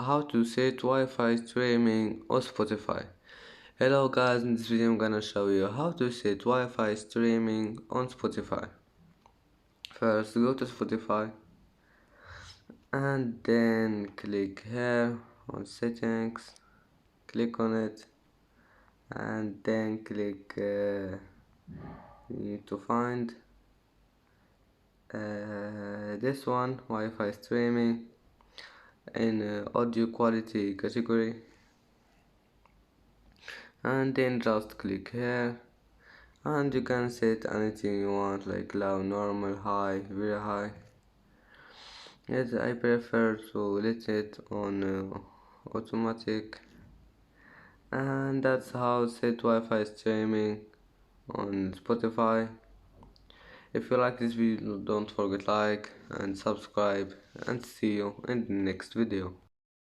how to set Wi-Fi streaming on Spotify. Hello guys, in this video I'm gonna show you how to set Wi-Fi streaming on Spotify. First go to Spotify and then click here on settings, click on it and then click you need to find this one, Wi-Fi streaming, in audio quality category, and then just click here and you can set anything you want, like low, normal, high, very high. Yes, I prefer to let it on automatic, and that's how set Wi-Fi streaming on Spotify. If you like this video, don't forget like and subscribe, and see you in the next video.